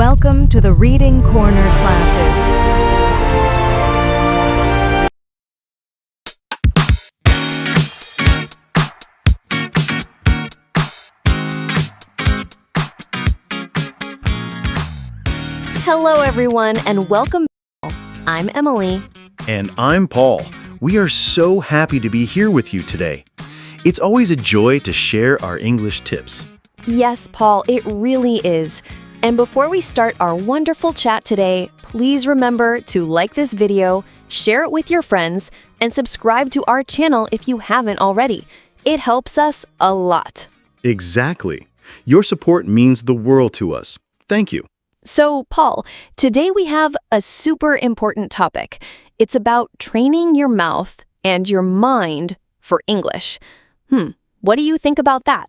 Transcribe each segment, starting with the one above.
Welcome to the Reading Corner classes. Hello everyone and welcome. I'm Emily. And I'm Paul. We are so happy to be here with you today. It's always a joy to share our English tips. Yes, Paul, it really is. And before we start our wonderful chat today, please remember to like this video, share it with your friends, and subscribe to our channel if you haven't already. It helps us a lot. Exactly. Your support means the world to us. Thank you. So, Paul, today we have a super important topic. It's about training your mouth and your mind for English. What do you think about that?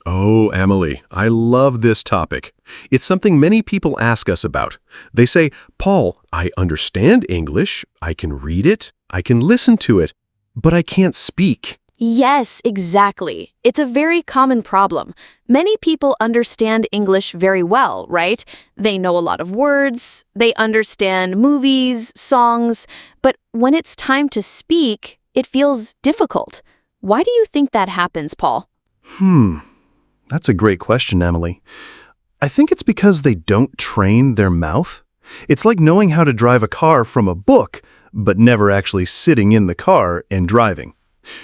Oh, Emily, I love this topic. It's something many people ask us about. They say, Paul, I understand English, I can read it, I can listen to it, but I can't speak. Yes, exactly. It's a very common problem. Many people understand English very well, right? They know a lot of words, they understand movies, songs, but when it's time to speak, it feels difficult. Why do you think that happens, Paul? That's a great question, Emily. I think it's because they don't train their mouth. It's like knowing how to drive a car from a book, but never actually sitting in the car and driving.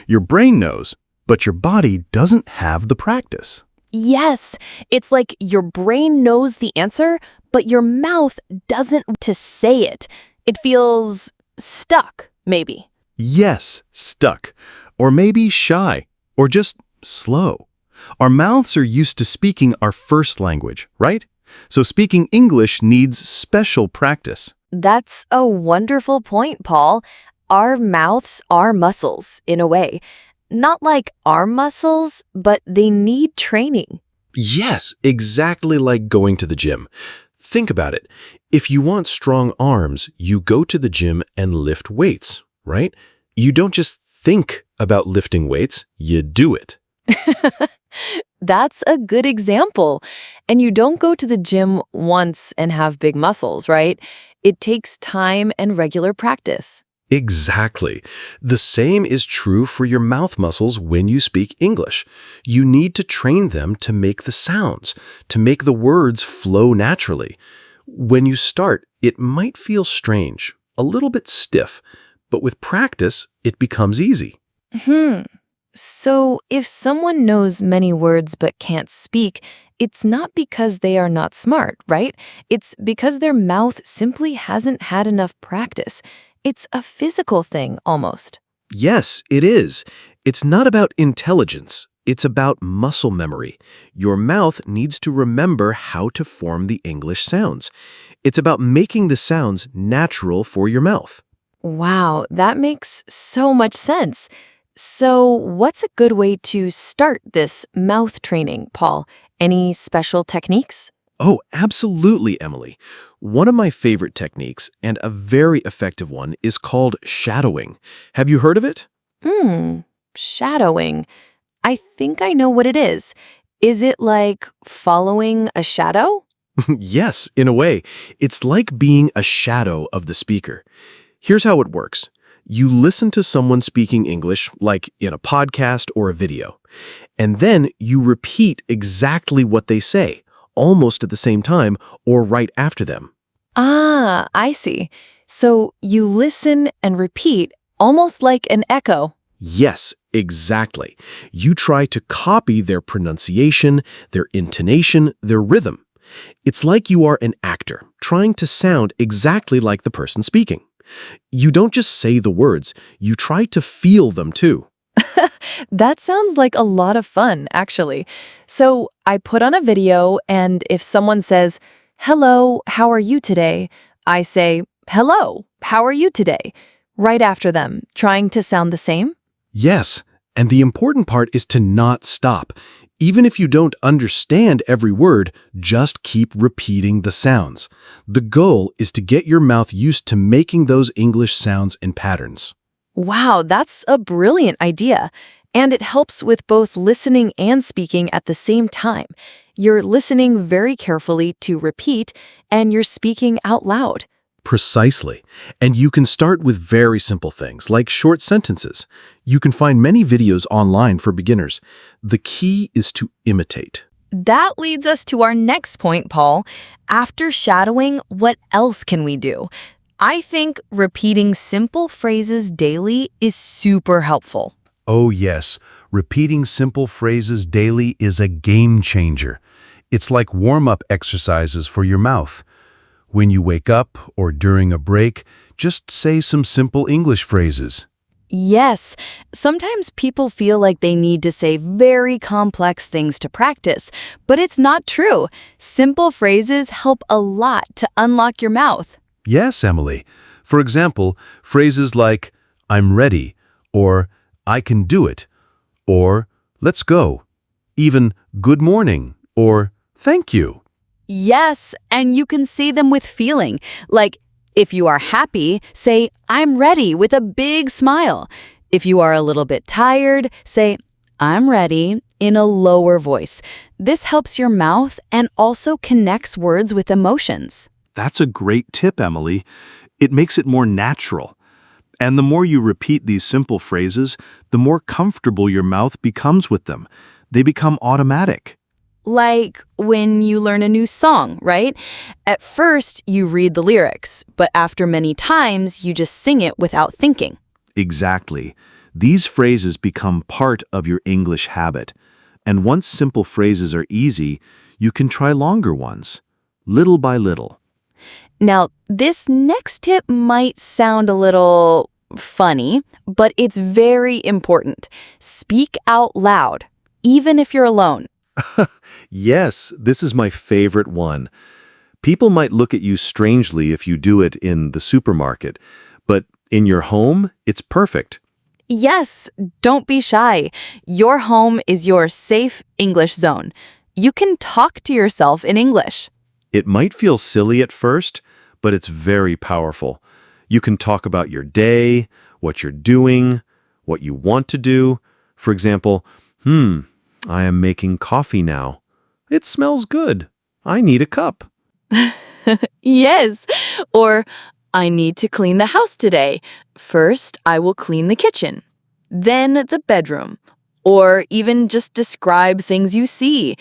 Your brain knows, but your body doesn't have the practice. Yes, it's like your brain knows the answer, but your mouth doesn't to say it. It feels stuck, maybe. Yes, stuck. Or maybe shy. Or just slow. Our mouths are used to speaking our first language, right? So speaking English needs special practice. That's a wonderful point, Paul. Our mouths are muscles, in a way. Not like arm muscles, but they need training. Yes, exactly like going to the gym. Think about it. If you want strong arms, you go to the gym and lift weights, right? You don't just think about lifting weights, you do it. That's a good example. And you don't go to the gym once and have big muscles, right? It takes time and regular practice. Exactly. The same is true for your mouth muscles when you speak English. You need to train them to make the sounds, to make the words flow naturally. When you start, it might feel strange, a little bit stiff, but with practice, it becomes easy. So if someone knows many words but can't speak, it's not because they are not smart, right? It's because their mouth simply hasn't had enough practice. It's a physical thing, almost. Yes, it is. It's not about intelligence. It's about muscle memory. Your mouth needs to remember how to form the English sounds. It's about making the sounds natural for your mouth. Wow, that makes so much sense. So what's a good way to start this mouth training, Paul? Any special techniques? Oh, absolutely, Emily. One of my favorite techniques, and a very effective one, is called shadowing. Have you heard of it? Shadowing. I think I know what it is. Is it like following a shadow? Yes, in a way. It's like being a shadow of the speaker. Here's how it works. You listen to someone speaking English, like in a podcast or a video, and then you repeat exactly what they say, almost at the same time or right after them. Ah, I see. So you listen and repeat, almost like an echo. Yes, exactly. You try to copy their pronunciation, their intonation, their rhythm. It's like you are an actor, trying to sound exactly like the person speaking. You don't just say the words, you try to feel them too. That sounds like a lot of fun, actually. So I put on a video, and if someone says, "Hello, how are you today?" I say, "Hello, how are you today?" right after them, trying to sound the same. Yes, and the important part is to not stop. Even if you don't understand every word, just keep repeating the sounds. The goal is to get your mouth used to making those English sounds and patterns. Wow, that's a brilliant idea. And it helps with both listening and speaking at the same time. You're listening very carefully to repeat, and you're speaking out loud. Precisely. And you can start with very simple things, like short sentences. You can find many videos online for beginners. The key is to imitate. That leads us to our next point, Paul. After shadowing, what else can we do? I think repeating simple phrases daily is super helpful. Oh yes, repeating simple phrases daily is a game changer. It's like warm-up exercises for your mouth. When you wake up or during a break, just say some simple English phrases. Yes, sometimes people feel like they need to say very complex things to practice, but it's not true. Simple phrases help a lot to unlock your mouth. Yes, Emily. For example, phrases like, I'm ready, or I can do it, or let's go, even good morning, or thank you. Yes, and you can say them with feeling. Like, if you are happy, say, I'm ready with a big smile. If you are a little bit tired, say, I'm ready in a lower voice. This helps your mouth and also connects words with emotions. That's a great tip, Emily. It makes it more natural. And the more you repeat these simple phrases, the more comfortable your mouth becomes with them. They become automatic. Like when you learn a new song, right? At first, you read the lyrics, but after many times, you just sing it without thinking. Exactly. These phrases become part of your English habit. And once simple phrases are easy, you can try longer ones, little by little. Now, this next tip might sound a little funny, but it's very important. Speak out loud, even if you're alone. Yes, this is my favorite one. People might look at you strangely if you do it in the supermarket, but in your home, it's perfect. Yes, don't be shy. Your home is your safe English zone. You can talk to yourself in English. It might feel silly at first, but it's very powerful. You can talk about your day, what you're doing, what you want to do. For example, I am making coffee now. It smells good. I need a cup. Yes, or I need to clean the house today. First, I will clean the kitchen, then the bedroom, or even just describe things you see.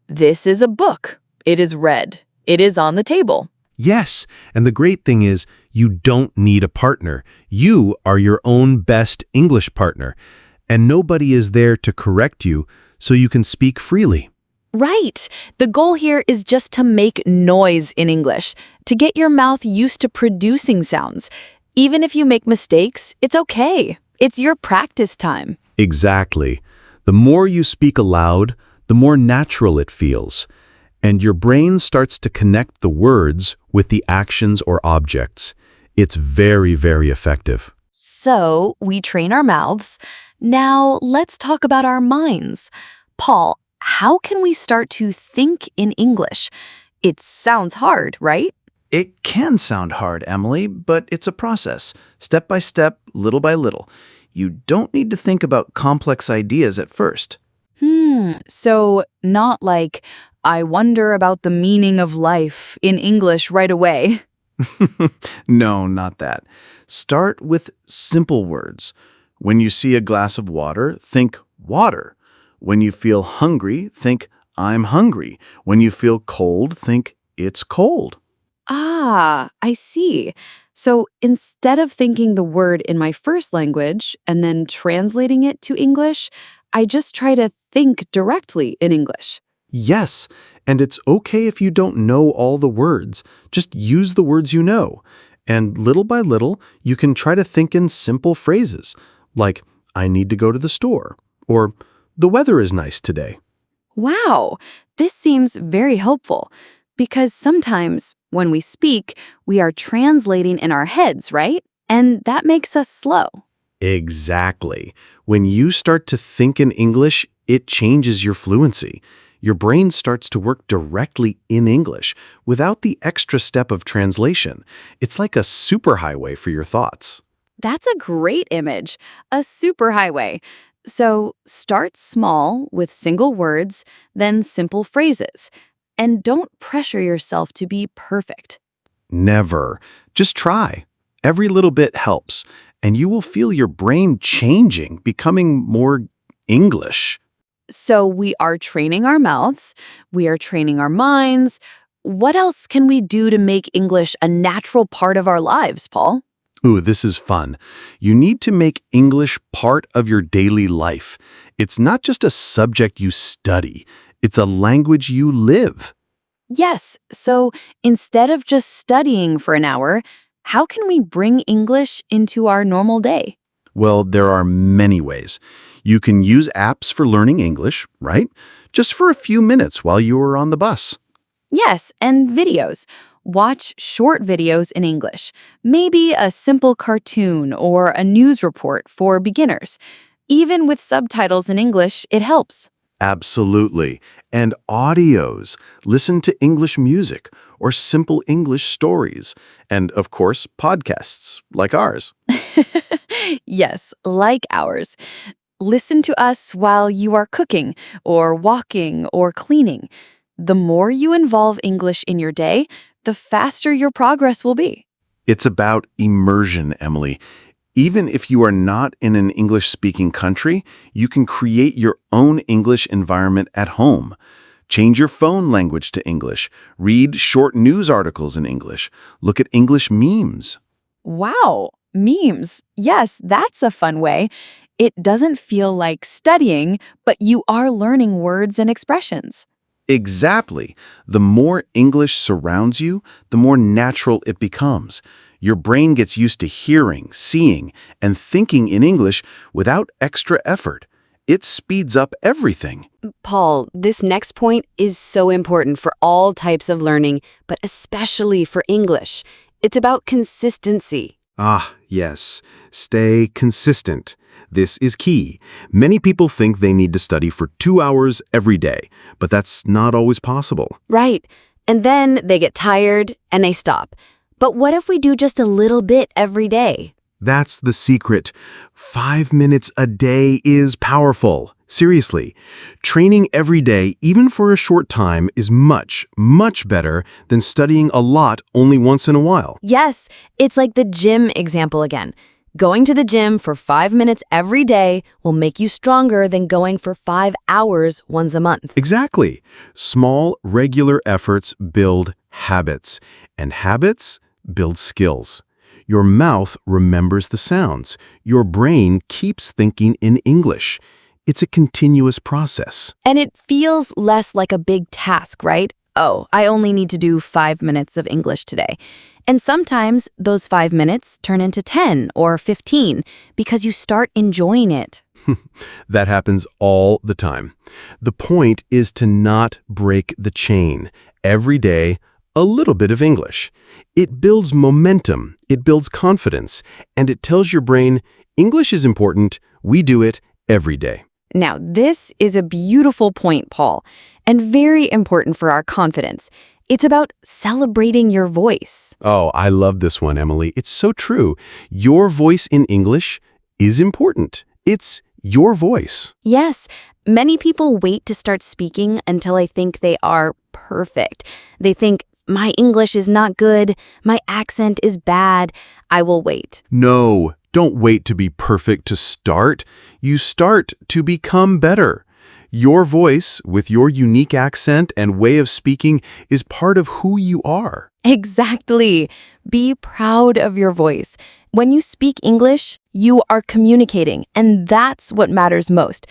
This is a book. It is red. It is on the table. Yes, and the great thing is you don't need a partner. You are your own best English partner, and nobody is there to correct you, so you can speak freely. Right. The goal here is just to make noise in English, to get your mouth used to producing sounds. Even if you make mistakes, it's okay. It's your practice time. Exactly. The more you speak aloud, the more natural it feels, and your brain starts to connect the words with the actions or objects. It's very, very effective. So, we train our mouths. Now, let's talk about our minds. Paul, how can we start to think in English? It sounds hard, right? It can sound hard, Emily, but it's a process, step by step, little by little. You don't need to think about complex ideas at first. So not like, I wonder about the meaning of life in English right away. No, not that. Start with simple words. When you see a glass of water, think water. When you feel hungry, think I'm hungry. When you feel cold, think it's cold. Ah, I see. So instead of thinking the word in my first language and then translating it to English, I just try to think directly in English. Yes, and it's okay if you don't know all the words. Just use the words you know. And little by little, you can try to think in simple phrases, like, I need to go to the store, or the weather is nice today. Wow, this seems very helpful because sometimes when we speak, we are translating in our heads, right? And that makes us slow. Exactly. When you start to think in English, it changes your fluency. Your brain starts to work directly in English without the extra step of translation. It's like a superhighway for your thoughts. That's a great image, a superhighway. So start small with single words, then simple phrases. And don't pressure yourself to be perfect. Never. Just try. Every little bit helps, and you will feel your brain changing, becoming more English. So we are training our mouths, we are training our minds. What else can we do to make English a natural part of our lives, Paul? Ooh, this is fun. You need to make English part of your daily life. It's not just a subject you study. It's a language you live. Yes, so instead of just studying for an hour, how can we bring English into our normal day? Well, there are many ways. You can use apps for learning English, right? Just for a few minutes while you are on the bus. Yes, and videos. Watch short videos in English, maybe a simple cartoon or a news report for beginners. Even with subtitles in English, it helps. Absolutely. And audios. Listen to English music or simple English stories. And, of course, podcasts like ours. Yes, like ours. Listen to us while you are cooking or walking or cleaning. The more you involve English in your day, the faster your progress will be. It's about immersion, Emily. Even if you are not in an English-speaking country, you can create your own English environment at home. Change your phone language to English. Read short news articles in English. Look at English memes. Wow, memes. Yes, that's a fun way. It doesn't feel like studying, but you are learning words and expressions. Exactly. The more English surrounds you, the more natural it becomes. Your brain gets used to hearing, seeing, and thinking in English without extra effort. It speeds up everything. Paul, this next point is so important for all types of learning, but especially for English. It's about consistency. Ah, yes. Stay consistent. This is key. Many people think they need to study for 2 hours every day, but that's not always possible. Right. And then they get tired and they stop. But what if we do just a little bit every day? That's the secret. 5 minutes a day is powerful. Seriously, training every day, even for a short time, is much, much better than studying a lot only once in a while. Yes, it's like the gym example again. Going to the gym for 5 minutes every day will make you stronger than going for 5 hours once a month. Exactly. Small, regular efforts build habits, and habits build skills. Your mouth remembers the sounds. Your brain keeps thinking in English. It's a continuous process. And it feels less like a big task, right? Oh, I only need to do 5 minutes of English today. And sometimes those 5 minutes turn into 10 or 15 because you start enjoying it. That happens all the time. The point is to not break the chain. Every day, a little bit of English. It builds momentum, it builds confidence, and it tells your brain, English is important, we do it every day. Now, this is a beautiful point, Paul, and very important for our confidence. It's about celebrating your voice. Oh, I love this one, Emily. It's so true. Your voice in English is important. It's your voice. Yes, many people wait to start speaking until I think they are perfect. They think, my English is not good, my accent is bad, I will wait. No, don't wait to be perfect to start. You start to become better. Your voice, with your unique accent and way of speaking, is part of who you are. Exactly. Be proud of your voice. When you speak English, you are communicating, and that's what matters most.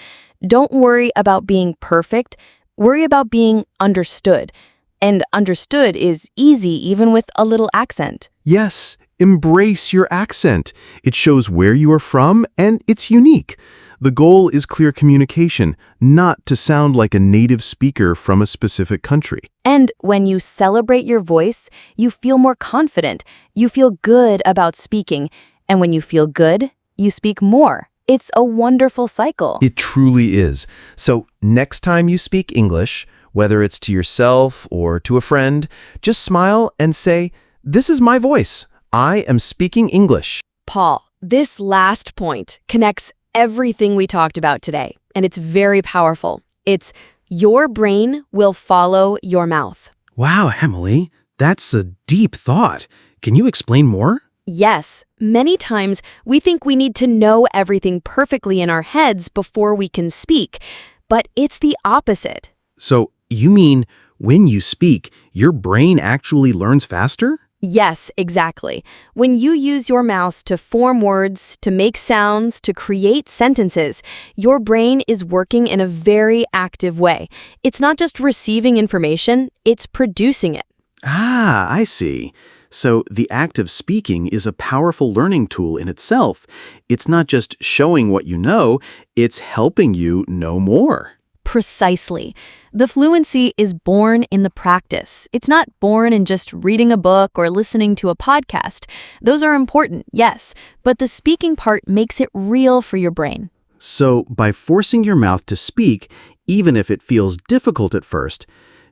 Don't worry about being perfect. Worry about being understood. And understood is easy even with a little accent. Yes, embrace your accent. It shows where you are from, and it's unique. The goal is clear communication, not to sound like a native speaker from a specific country. And when you celebrate your voice, you feel more confident. You feel good about speaking. And when you feel good, you speak more. It's a wonderful cycle. It truly is. So next time you speak English, whether it's to yourself or to a friend, just smile and say, "This is my voice. I am speaking English." Paul, this last point connects everything we talked about today, and it's very powerful. It's your brain will follow your mouth. Wow, Emily, that's a deep thought. Can you explain more? Yes, many times we think we need to know everything perfectly in our heads before we can speak, but it's the opposite. So, you mean when you speak, your brain actually learns faster? Yes, exactly. When you use your mouth to form words, to make sounds, to create sentences, your brain is working in a very active way. It's not just receiving information, it's producing it. Ah, I see. So the act of speaking is a powerful learning tool in itself. It's not just showing what you know, it's helping you know more. Precisely. The fluency is born in the practice. It's not born in just reading a book or listening to a podcast. Those are important, yes, but the speaking part makes it real for your brain. So by forcing your mouth to speak, even if it feels difficult at first,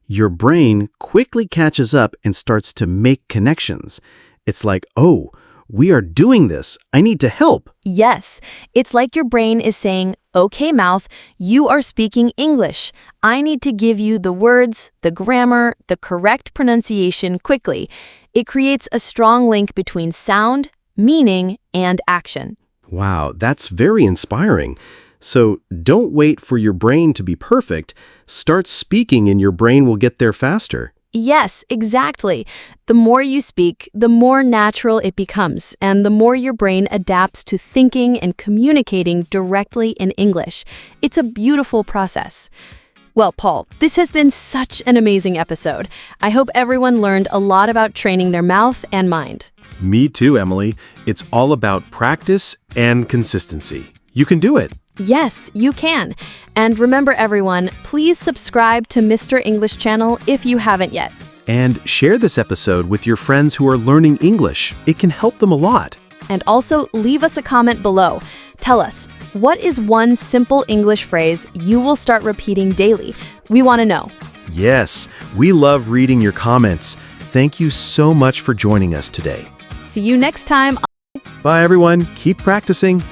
your brain quickly catches up and starts to make connections. It's like, oh, we are doing this. I need to help. Yes, it's like your brain is saying, okay, mouth, you are speaking English. I need to give you the words, the grammar, the correct pronunciation quickly. It creates a strong link between sound, meaning, and action. Wow, that's very inspiring. So don't wait for your brain to be perfect. Start speaking and your brain will get there faster. Yes, exactly. The more you speak, the more natural it becomes, and the more your brain adapts to thinking and communicating directly in English. It's a beautiful process. Well, Paul, this has been such an amazing episode. I hope everyone learned a lot about training their mouth and mind. Me too, Emily. It's all about practice and consistency. You can do it. Yes, you can. And remember, everyone, please subscribe to Mr. English channel if you haven't yet. And share this episode with your friends who are learning English. It can help them a lot. And also leave us a comment below. Tell us, what is one simple English phrase you will start repeating daily? We want to know. Yes, we love reading your comments. Thank you so much for joining us today. See you next time. Bye, everyone. Keep practicing.